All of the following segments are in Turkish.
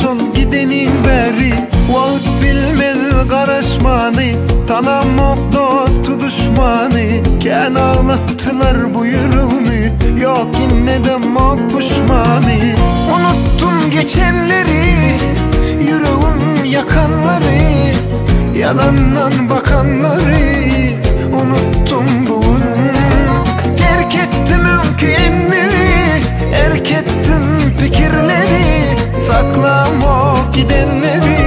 şol gidenin beri Vaat bilmez karışmanı, tanımak dostu düşmanı. Ken ağlattılar bu yüreğimi, yok yine de pişmanı. Unuttum geçenleri, yüreğim yakanları, yalandan bakanları. Unuttum bugün, terk ettim ülkemi, erk ettim fikirleri, saklamak gidenleri.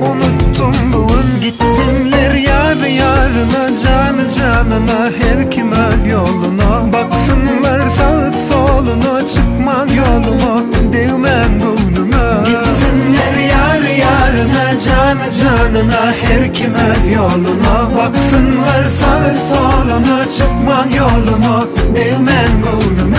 Unuttum bugün, gitsinler yar yarına, canı canına, her kim öz yoluna. Baksınlar sağ soluna, çıkmak yoluma, değmem gönlüme. Gitsinler yar yarına, canı canına, her kim öz yoluna. Baksınlar sağ soluna, çıkmak yoluma, değmem gönlüme.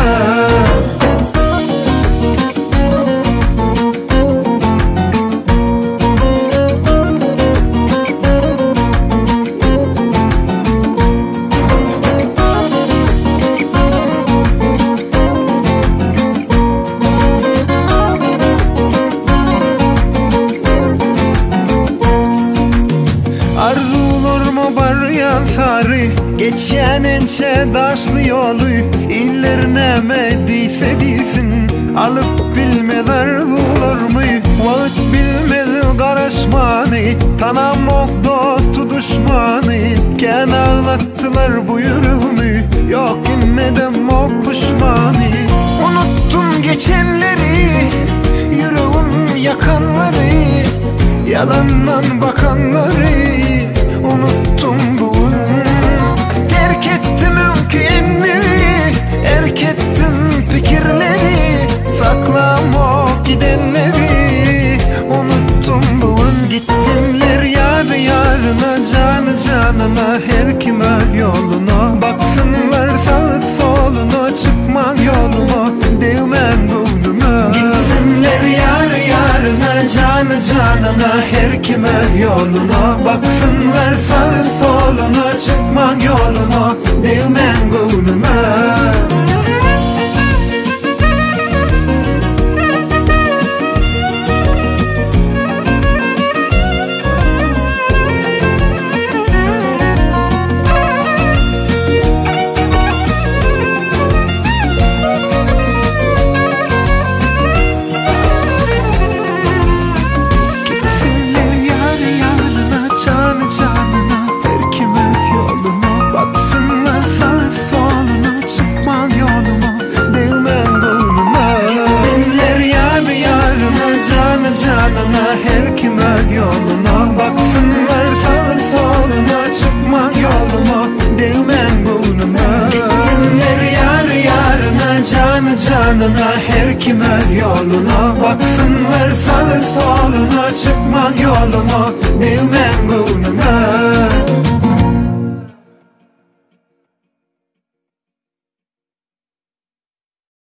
Arzularıma baryan sarı, geçen ençe daşlı yolu. İller nemediyse değilsin, alıp bilmez arzularımı. Vaat bilmez karışmanı, tanımak dostu düşmanı. Ken ağlattılar bu yüreğimi, yok yine de pişmanı. Unuttum geçenleri, yüreğim yakanları, yalandan bakanları. Unuttum bugün, terk ettim ülkemi, erk ettim fikirleri, saklamak gidenleri. Unuttum bugün, gitsinler yar yarına, canı canına, her kim öz yoluna. Baksınlar sağ soluna, çıkmak yoluma, değmem gönlüme. Gitsinler yar yarına, canı canına, her kim öz yoluna. Baksınlar sağ soluna, çıkmak yoluma, değmem gönlüme. Canına, her kim öz yoluna. Baksınlar sağ soluna, çıkmak yoluma, değmem gönlüme. Gitsinler yar yarına, canı canına, her kim öz yoluna. Baksınlar sağ soluna, çıkmak yoluma, değmem gönlüme.